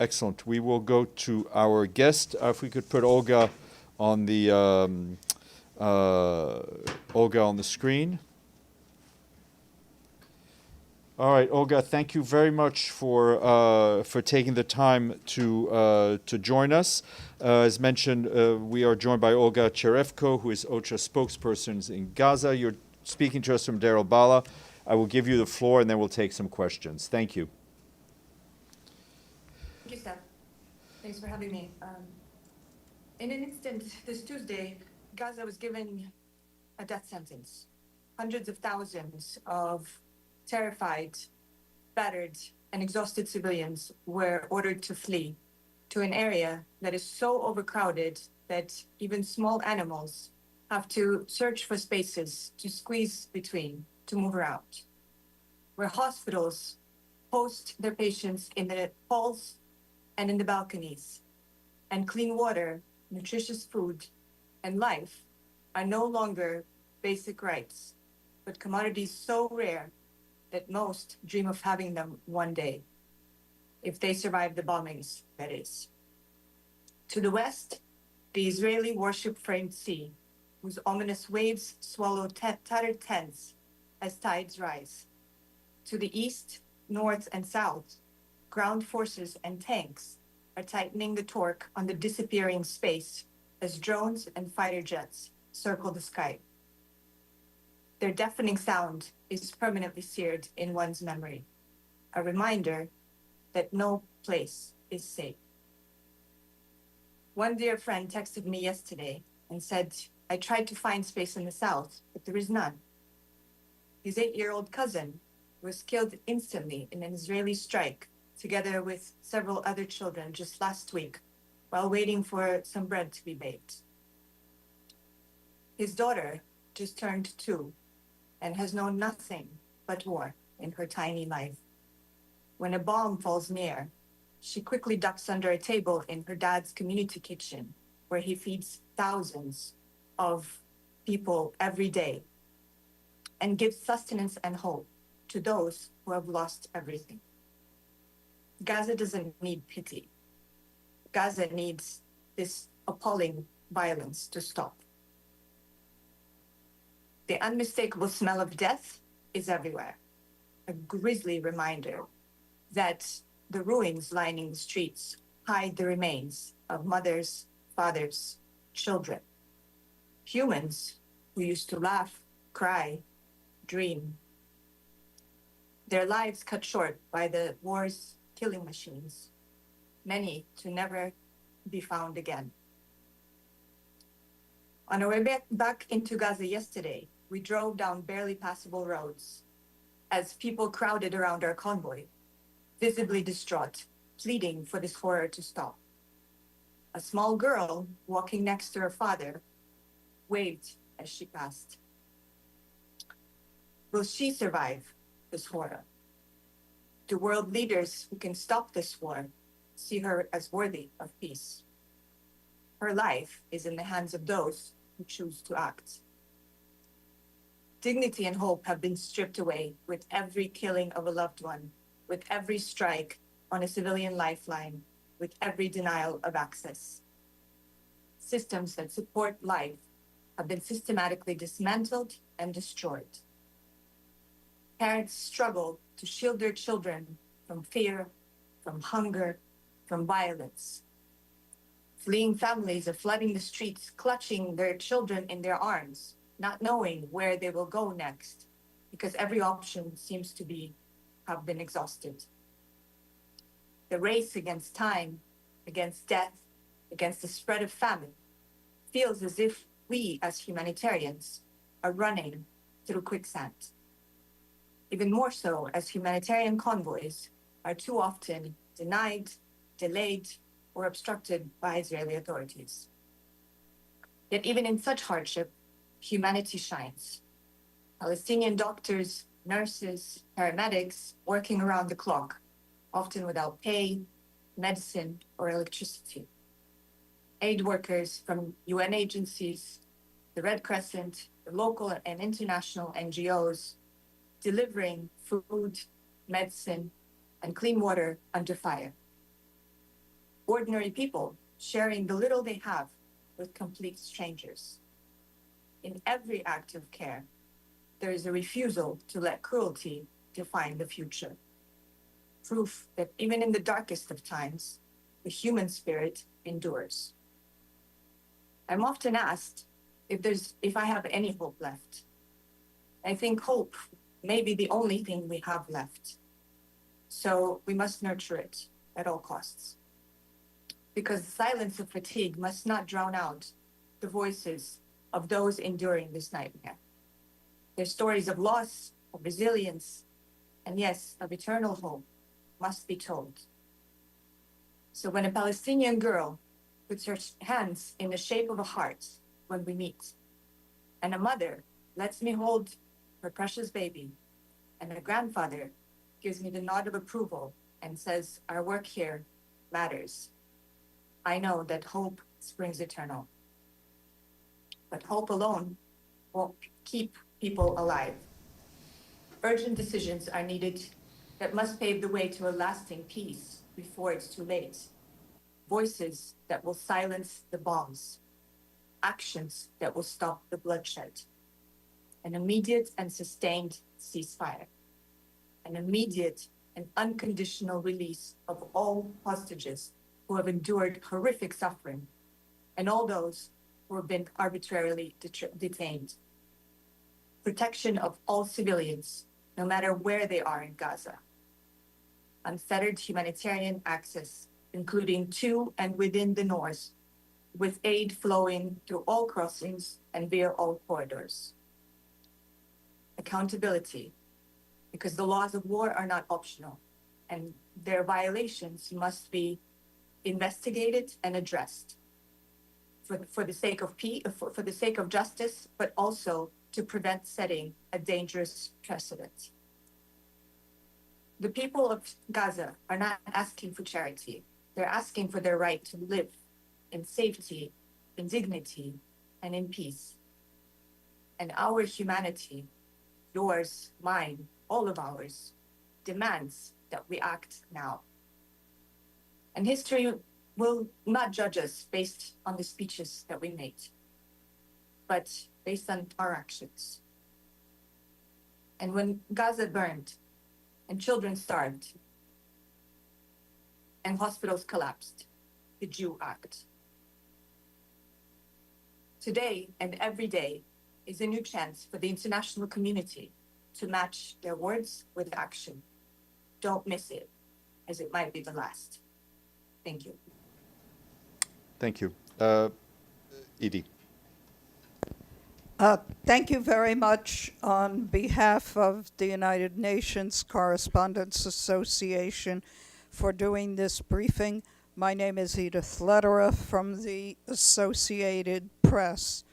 Excellent. We will go to our guest. If we could put Olga on the screen. All right, Olga. Thank you very much for taking the time to join us. As mentioned, we are joined by Olga Cherevko, who is OCHA spokesperson in Gaza. You're speaking to us from Deir al Balah. I will give you the floor, and then we'll take some questions. Thank you. Thank you, Steph. Thanks for having me. In an instant, this Tuesday, Gaza was given a death sentence. Hundreds of thousands of terrified, battered, and exhausted civilians were ordered to flee to an area that is so overcrowded that even small animals have to search for spaces to squeeze between to move around, where hospitals host their patients in the halls and in the balconies, and clean water, nutritious food, and life are no longer basic rights, but commodities so rare that most dream of having them one day, if they survive the bombings, that is. To the west, the Israeli warship-framed sea, whose ominous waves swallow tattered tents as tides rise. To the east, north, and south, ground forces and tanks are tightening the torque on the disappearing space as drones and fighter jets circle the sky. Their deafening sound is permanently seared in one's memory, a reminder that no place is safe. One dear friend texted me yesterday and said, "I tried to find space in the south, but there is none." His 8-year-old cousin was killed instantly in an Israeli strike, together with several other children just last week, while waiting for some bread to be baked. His daughter just turned 2 and has known nothing but war in her tiny life. When a bomb falls near, she quickly ducks under a table in her dad's community kitchen, where he feeds thousands of people every day and gives sustenance and hope to those who have lost everything. Gaza doesn't need pity. Gaza needs this appalling violence to stop. The unmistakable smell of death is everywhere, a grisly reminder that the ruins lining the streets hide the remains of mothers, fathers, children, humans who used to laugh, cry, dream. Their lives cut short by the war's killing machines, many to never be found again. On our way back into Gaza yesterday, we drove down barely passable roads as people crowded around our convoy, visibly distraught, pleading for this horror to stop. A small girl walking next to her father waved as she passed. Will she survive this horror? Do world leaders who can stop this war see her as worthy of peace? Her life is in the hands of those who choose to act. Dignity and hope have been stripped away with every killing of a loved one, with every strike on a civilian lifeline, with every denial of access. Systems that support life have been systematically dismantled and destroyed. Parents struggle to shield their children from fear, from hunger, from violence. Fleeing families are flooding the streets, clutching their children in their arms, not knowing where they will go next, because every option seems to have been exhausted. The race against time, against death, against the spread of famine, feels as if we as humanitarians are running through quicksand. Even more so as humanitarian convoys are too often denied, delayed, or obstructed by Israeli authorities. Yet even in such hardship, humanity shines. Palestinian doctors, nurses, paramedics working around the clock, often without pay, medicine, or electricity. Aid workers from UN agencies, the Red Crescent, the local and international NGOs, delivering food, medicine, and clean water under fire. ordinary people sharing the little they have with complete strangers. In every act of care, there is a refusal to let cruelty define the future. Proof that even in the darkest of times, the human spirit endures. I'm often asked if I have any hope left. I think hope may be the only thing we have left. So we must nurture it at all costs. Because the silence of fatigue must not drown out the voices of those enduring this nightmare. Their stories of loss, of resilience, and yes, of eternal hope must be told. So when a Palestinian girl puts her hands in the shape of a heart when we meet, and a mother lets me hold her precious baby, and a grandfather gives me the nod of approval and says, our work here matters, I know that hope springs eternal. But hope alone won't keep people alive. Urgent decisions are needed that must pave the way to a lasting peace before it's too late. Voices that will silence the bombs. Actions that will stop the bloodshed. An immediate and sustained ceasefire. An immediate and unconditional release of all hostages who have endured horrific suffering, and all those who have been arbitrarily detained. Protection of all civilians, no matter where they are in Gaza. Unfettered humanitarian access, including to and within the north, with aid flowing through all crossings and via all corridors. Accountability, because the laws of war are not optional, and their violations must be investigated and addressed for the sake of peace, for the sake of justice, but also to prevent setting a dangerous precedent. The people of Gaza are not asking for charity. They're asking for their right to live in safety, in dignity, and in peace. And our humanity, yours, mine, all of ours, demands that we act now. And history will not judge us based on the speeches that we made, but based on our actions. And when Gaza burned, and children starved, and hospitals collapsed, did you act? Today and every day is a new chance for the international community to match their words with action. Don't miss it, as it might be the last. Thank you. Thank you. Edie. Thank you very much on behalf of the United Nations Correspondents Association for doing this briefing. My name is Edith Lederer from the Associated Press.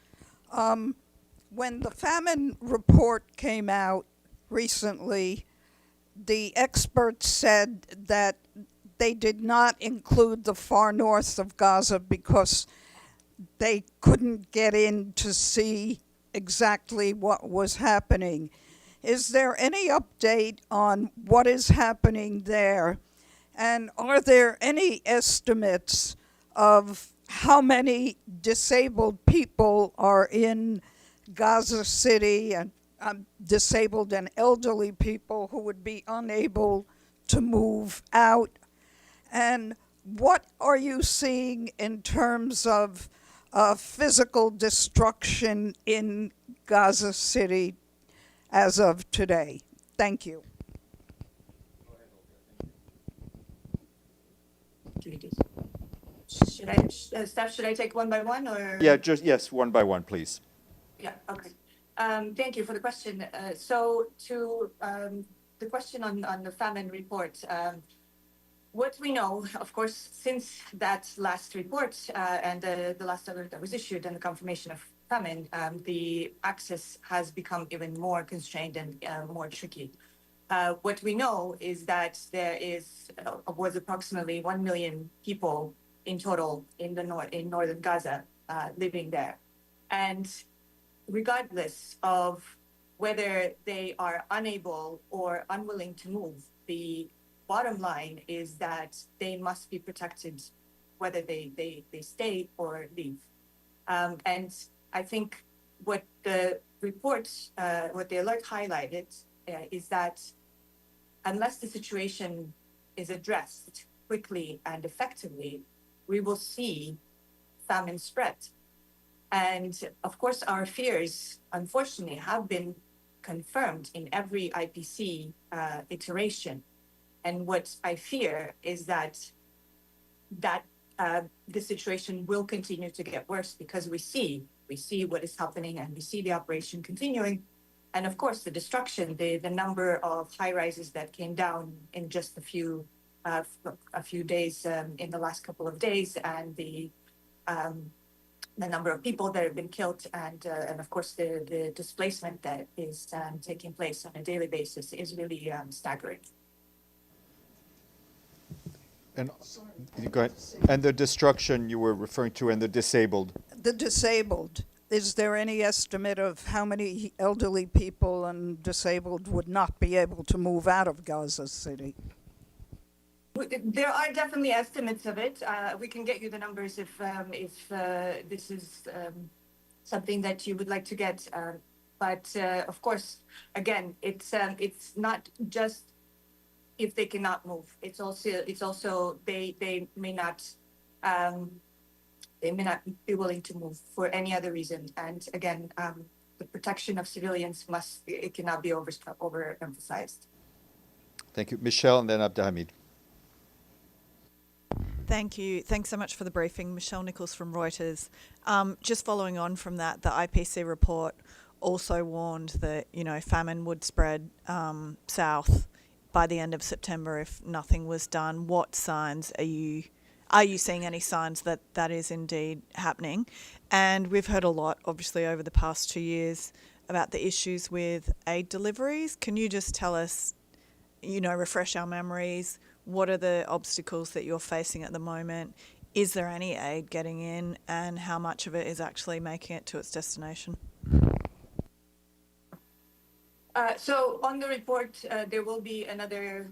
When the famine report came out recently, the experts said that they did not include the far north of Gaza because they couldn't get in to see exactly what was happening. Is there any update on what is happening there? And are there any estimates of how many disabled people are in Gaza City, and disabled and elderly people who would be unable to move out? And what are you seeing in terms of physical destruction in Gaza City as of today? Thank you. Staff, should I take one by one, or? Yeah, yes, one by one, please. Yeah, okay. Thank you for the question. So to the question on the famine report, what we know, of course, since that last report and the last alert that was issued and the confirmation of famine, the access has become even more constrained and more tricky. What we know is that there was approximately 1 million people in total in northern Gaza living there. And regardless of whether they are unable or unwilling to move, the bottom line is that they must be protected whether they stay or leave. And I think what the report, what the alert highlighted is that unless the situation is addressed quickly and effectively, we will see famine spread. And of course, our fears, unfortunately, have been confirmed in every IPC iteration. And what I fear is that the situation will continue to get worse because we see what is happening and we see the operation continuing. And of course, the destruction, the number of high rises that came down in just a few days in the last couple of days, and the number of people that have been killed, and of course the displacement that is taking place on a daily basis is really staggering. And go ahead. And the destruction you were referring to, and the disabled. The disabled, is there any estimate of how many elderly people and disabled would not be able to move out of Gaza City? There are definitely estimates of it. We can get you the numbers if this is something that you would like to get. But of course, again, it's not just if they cannot move. It's also they may not be willing to move for any other reason. And again, the protection of civilians cannot be overemphasized. Thank you. Michelle, and then Abdelhamid. Thank you. Thanks so much for the briefing. Michelle Nichols from Reuters. Just following on from that, the IPC report also warned that, famine would spread south by the end of September if nothing was done. What signs are you seeing any signs that that is indeed happening? And we've heard a lot, obviously, over the past 2 years about the issues with aid deliveries. Can you just tell us, refresh our memories? What are the obstacles that you're facing at the moment? Is there any aid getting in, and how much of it is actually making it to its destination? So on the report, there will be another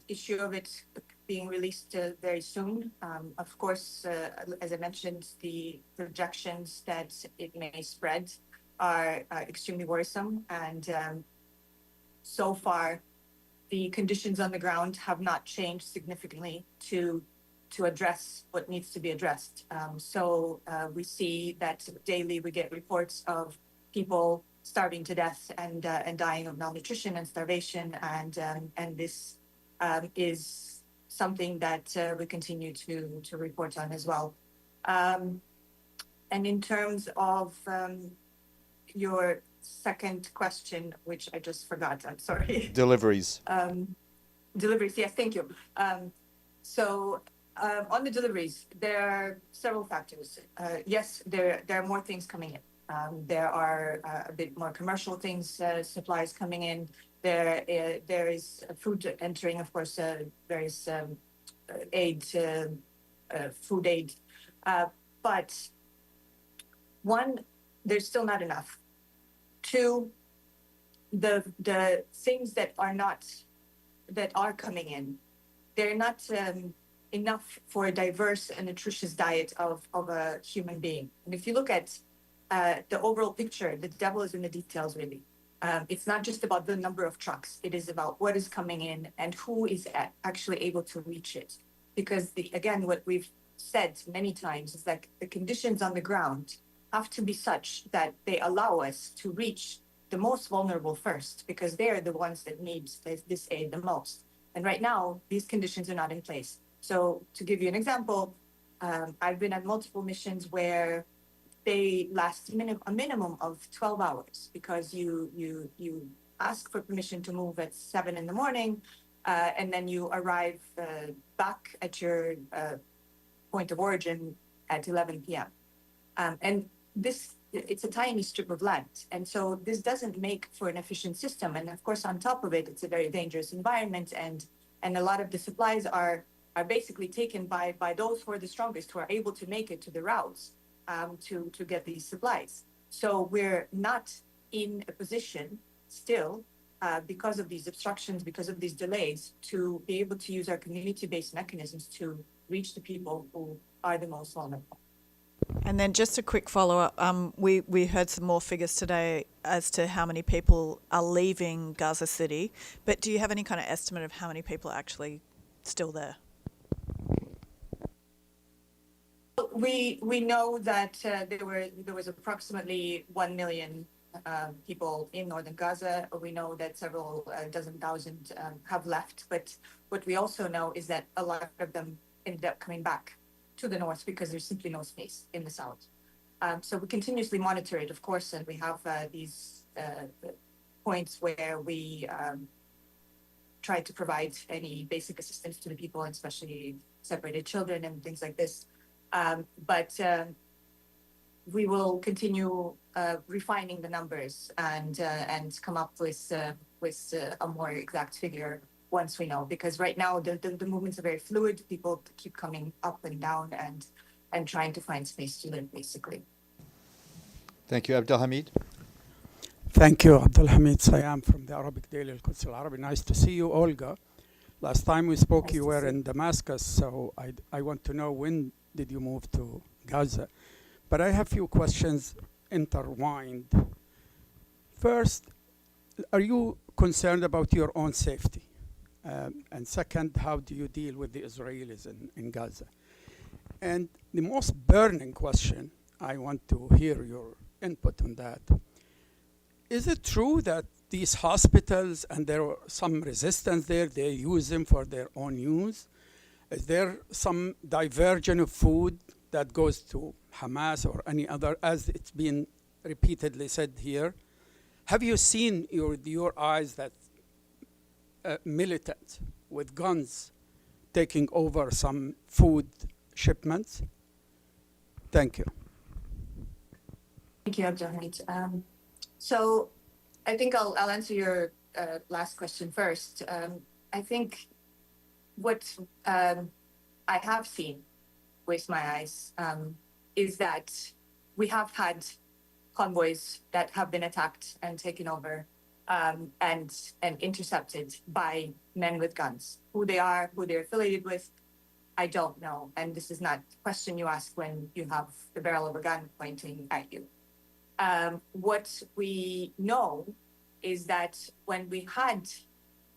issue of it being released very soon. Of course, as I mentioned, the projections that it may spread are extremely worrisome. And so far, the conditions on the ground have not changed significantly to address what needs to be addressed. So we see that daily we get reports of people starving to death and dying of malnutrition and starvation, and this is something that we continue to report on as well. And in terms of your second question, which I just forgot, I'm sorry. Deliveries. Deliveries, yes, thank you. So on the deliveries, there are several factors. Yes, there are more things coming in. There are a bit more commercial things, supplies coming in. There is food entering, of course, various aid, food aid. But one, there's still not enough. Two, the things that are coming in, they're not enough for a diverse and nutritious diet of a human being. And if you look at the overall picture, the devil is in the details, really. It's not just about the number of trucks. It is about what is coming in and who is actually able to reach it. Because again, what we've said many times is that the conditions on the ground have to be such that they allow us to reach the most vulnerable first, because they're the ones that need this aid the most. And right now, these conditions are not in place. So to give you an example, I've been at multiple missions where they last a minimum of 12 hours because you ask for permission to move at 7 in the morning, and then you arrive back at your point of origin at 11 p.m. And it's a tiny strip of land. And so this doesn't make for an efficient system. And of course, on top of it, it's a very dangerous environment. And a lot of the supplies are basically taken by those who are the strongest, who are able to make it to the routes to get these supplies. So we're not in a position still, because of these obstructions, because of these delays, to be able to use our community-based mechanisms to reach the people who are the most vulnerable. And then just a quick follow-up. We heard some more figures today as to how many people are leaving Gaza City, but do you have any kind of estimate of how many people are actually still there? We know that there was approximately 1 million people in northern Gaza. We know that several dozen thousand have left, but what we also know is that a lot of them ended up coming back to the north because there's simply no space in the south. So we continuously monitor it, of course, and we have these points where we try to provide any basic assistance to the people, especially separated children and things like this. But we will continue refining the numbers and come up with a more exact figure once we know, because right now the movements are very fluid. People keep coming up and down and trying to find space to live, basically. Thank you. Abdelhamid? Thank you, Abdelhamid Sayam from the Arabic Daily Al-Quds Al-Arabi. Nice to see you, Olga. Last time we spoke, Nice you to were see in Damascus, so I want to know, when did you move to Gaza? But I have a few questions intertwined. First, are you concerned about your own safety? And second, how do you deal with the Israelis in Gaza? And the most burning question, I want to hear your input on that. Is it true that these hospitals, and there are some resistance there, they use them for their own use? Is there some diversion of food that goes to Hamas or any other, as it's been repeatedly said here? Have you seen with your eyes that militants with guns taking over some food shipments? Thank you. Thank you, Abdelhamid. So I think I'll answer your last question first. I think what I have seen with my eyes is that we have had convoys that have been attacked and taken over and intercepted by men with guns. Who they are, who they're affiliated with, I don't know. And this is not a question you ask when you have the barrel of a gun pointing at you. What we know is that when we had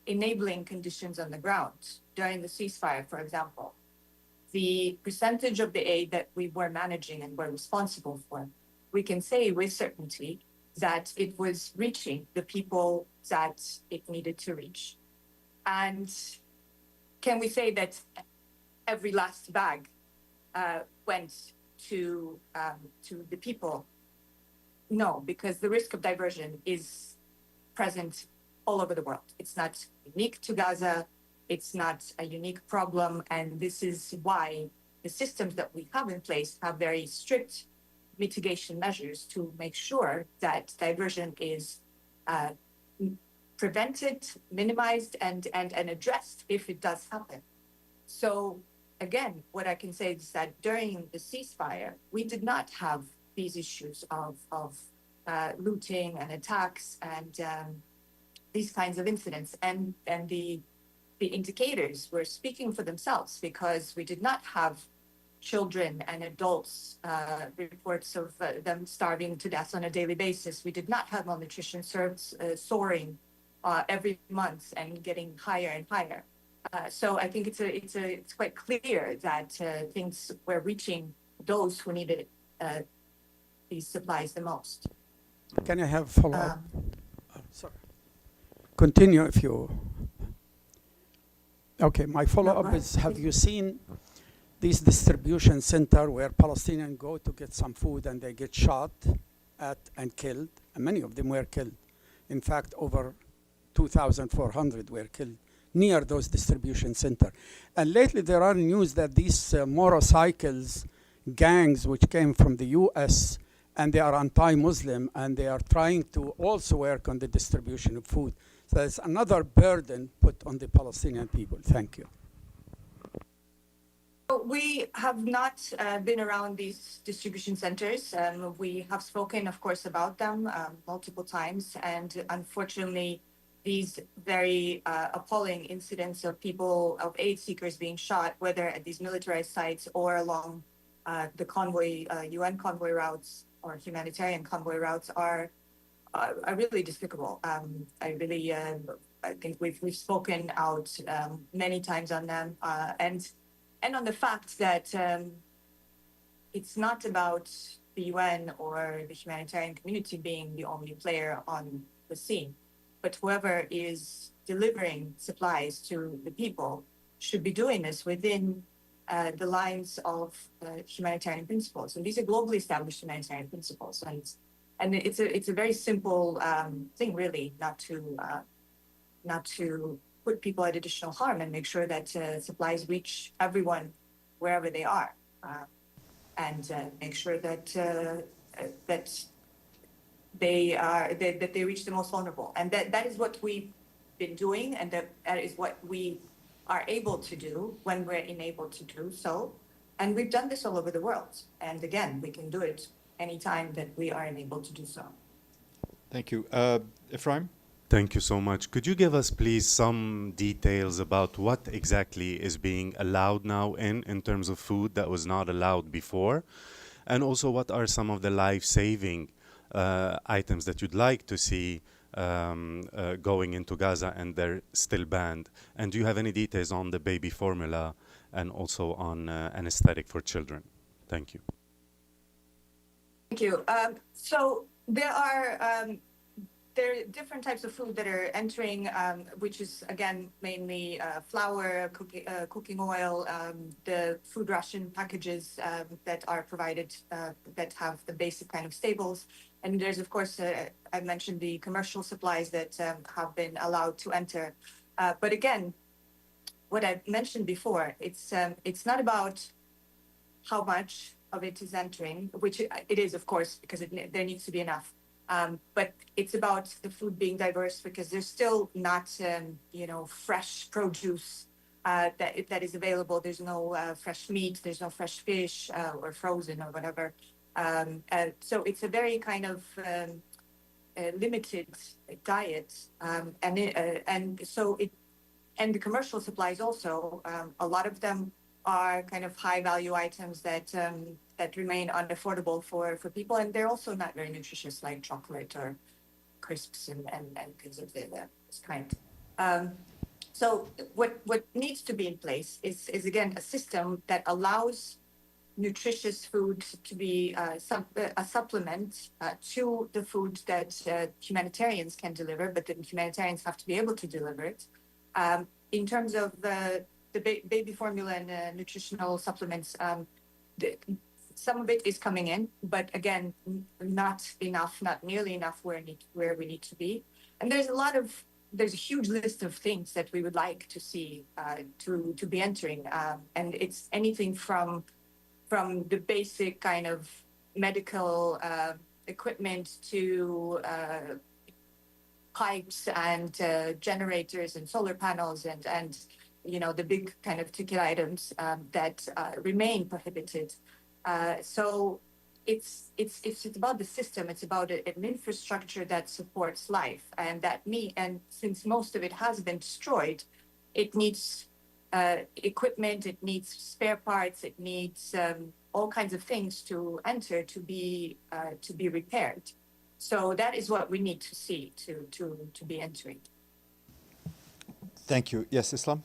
enabling conditions on the ground during the ceasefire, for example, the percentage of the aid that we were managing and were responsible for, we can say with certainty that it was reaching the people that it needed to reach. And can we say that every last bag went to the people? No, because the risk of diversion is present all over the world. It's not unique to Gaza. It's not a unique problem. And this is why the systems that we have in place have very strict mitigation measures to make sure that diversion is prevented, minimized, and addressed if it does happen. So again, what I can say is that during the ceasefire, we did not have these issues of looting and attacks and these kinds of incidents. And the indicators were speaking for themselves, because we did not have children and adults reports of them starving to death on a daily basis. We did not have malnutrition soaring every month and getting higher and higher. So I think it's quite clear that things were reaching those who needed these supplies the most. Can I have follow-up? Sorry. Continue if you... Okay, my follow-up is, have you seen this distribution center where Palestinians go to get some food and they get shot at and killed? And many of them were killed. In fact, over 2,400 were killed near those distribution centers. And lately there are news that these motorcycles gangs which came from the US, and they are anti-Muslim, and they are trying to also work on the distribution of food. So there's another burden put on the Palestinian people. Thank you. We have not been around these distribution centers. We have spoken, of course, about them multiple times, and unfortunately, these very appalling incidents of people, of aid seekers being shot, whether at these militarized sites or along the convoy, UN convoy routes or humanitarian convoy routes, are really despicable. I think we've spoken out many times on them, and on the fact that it's not about the UN or the humanitarian community being the only player on the scene, but whoever is delivering supplies to the people should be doing this within the lines of humanitarian principles. And these are globally established humanitarian principles. And it's a very simple thing, really, not to put people at additional harm and make sure that supplies reach everyone wherever they are, and make sure that that they reach the most vulnerable. And that is what we've been doing, and that is what we are able to do when we're enabled to do so. And we've done this all over the world. And again, we can do it anytime that we are enabled to do so. Thank you. Ephraim? Thank you so much. Could you give us, please, some details about what exactly is being allowed now in terms of food that was not allowed before? And also, what are some of the life-saving items that you'd like to see going into Gaza and they're still banned? And do you have any details on the baby formula and also on anesthetic for children? Thank you. Thank you. So there are different types of food that are entering, which is, again, mainly flour, cooking oil, the food ration packages that are provided that have the basic kind of staples. And there's, of course, I mentioned the commercial supplies that have been allowed to enter. But again, what I mentioned before, it's not about how much of it is entering, which it is, of course, because there needs to be enough. But it's about the food being diverse, because there's still not, fresh produce that is available. There's no fresh meat, there's no fresh fish or frozen or whatever. So it's a very kind of limited diet, and the commercial supplies also. A lot of them are kind of high value items that remain unaffordable for people, and they're also not very nutritious, like chocolate or crisps and things of this kind. So what needs to be in place is again a system that allows nutritious food to be a supplement to the food that humanitarians can deliver, but the humanitarians have to be able to deliver it. In terms of the baby formula and nutritional supplements, some of it is coming in, but again, not enough, not nearly enough where we need to be. And there's a huge list of things that we would like to see to be entering, and it's anything from the basic kind of medical equipment to pipes and generators and solar panels and the big kind of ticket items that remain prohibited. So it's about the system. It's about an infrastructure that supports life, and since most of it has been destroyed, it needs equipment, it needs spare parts, it needs all kinds of things to enter to be repaired. So that is what we need to see to be entering. Thank you. Yes, Islam?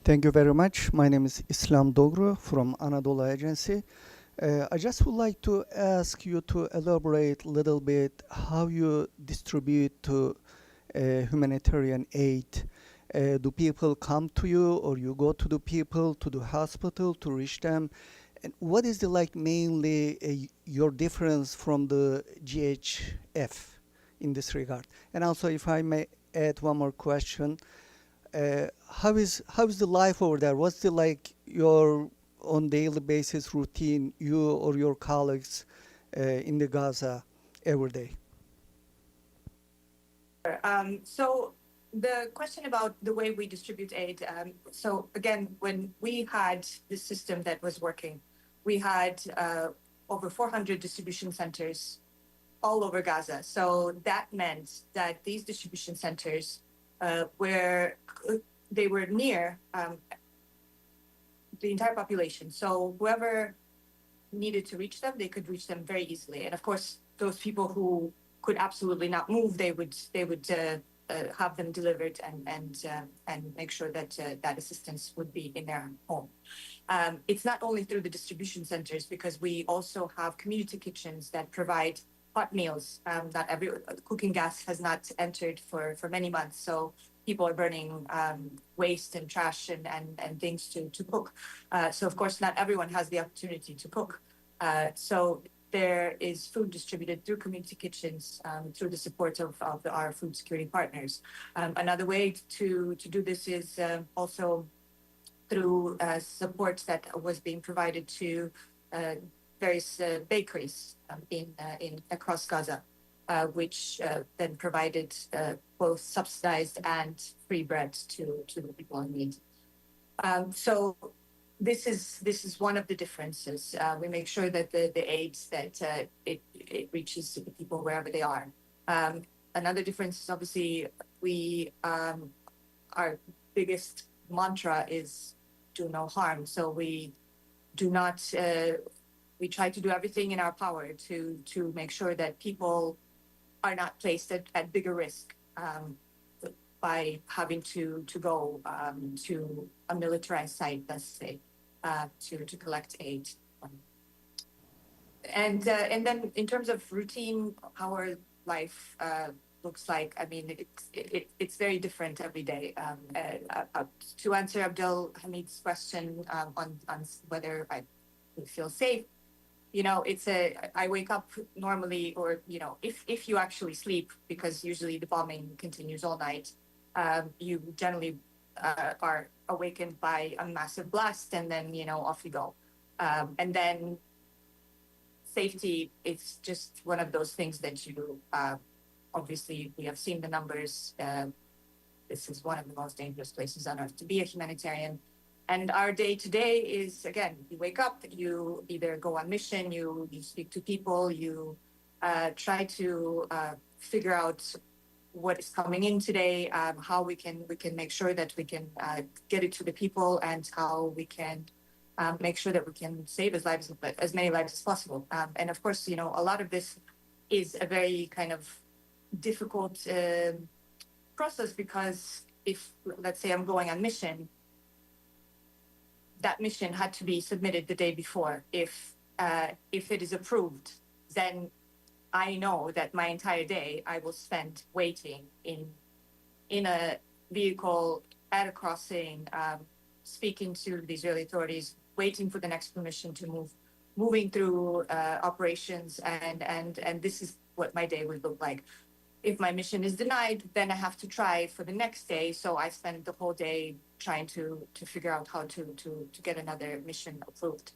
Thank you very much. My name is Islam Dogru from Anadolu Agency. I just would like to ask you to elaborate a little bit how you distribute to humanitarian aid. Do people come to you, or you go to the people, to the hospital to reach them? And what is mainly your difference from the GHF in this regard? And also, if I may add one more question, how is the life over there? What's your on daily basis routine, you or your colleagues in the Gaza every day? So the question about the way we distribute aid. So again, when we had this system that was working, we had over 400 distribution centers all over Gaza. So that meant that these distribution centers where they were near the entire population. So whoever needed to reach them, they could reach them very easily. And of course, those people who could absolutely not move, they would have them delivered and make sure that that assistance would be in their home. It's not only through the distribution centers, because we also have community kitchens that provide hot meals. Not every cooking gas has not entered for many months, so people are burning waste and trash and things to cook. So of course, not everyone has the opportunity to cook. So there is food distributed through community kitchens through the support of our food security partners. Another way to do this is also through support that was being provided to various bakeries in across Gaza, which then provided both subsidized and free bread to the people in need. So this is one of the differences. We make sure that the aid that it reaches to the people wherever they are. Another difference is obviously our biggest mantra is do no harm. So we do not. We try to do everything in our power to make sure that people are not placed at bigger risk by having to go to a militarized site, let's say, to collect aid. And then in terms of routine, how our life looks like, I mean, it's very different every day. To answer Abdel Hamid's question on whether I would feel safe, you know, I wake up normally, or, you know, if you actually sleep, because usually the bombing continues all night, you generally are awakened by a massive blast, and then, you know, off you go. And then safety, it's just one of those things that you, obviously, we have seen the numbers. This is one of the most dangerous places on earth to be a humanitarian. And our day to day is, again, you wake up, you either go on mission, you speak to people, you try to figure out what is coming in today, how we can make sure that we can get it to the people, and how we can make sure that we can save as many lives as possible. And of course, you know, a lot of this is a very kind of difficult process, because if, let's say, I'm going on mission, that mission had to be submitted the day before. If it is approved, then I know that my entire day I will spend waiting in a vehicle at a crossing, speaking to the Israeli authorities, waiting for the next permission to moving through operations, and this is what my day would look like. If my mission is denied, then I have to try for the next day. So I spend the whole day trying to figure out how to get another mission approved,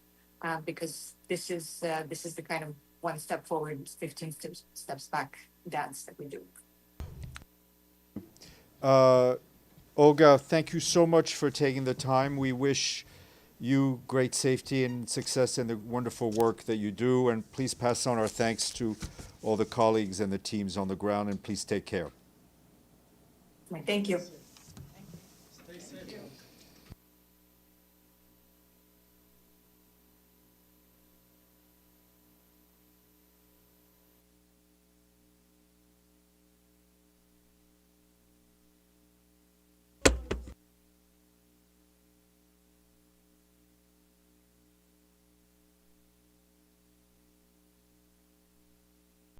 because this is the kind of one step forward, 15 steps back dance that we do. Olga, thank you so much for taking the time. We wish you great safety and success in the wonderful work that you do, and please pass on our thanks to all the colleagues and the teams on the ground, and please take care. Thank you.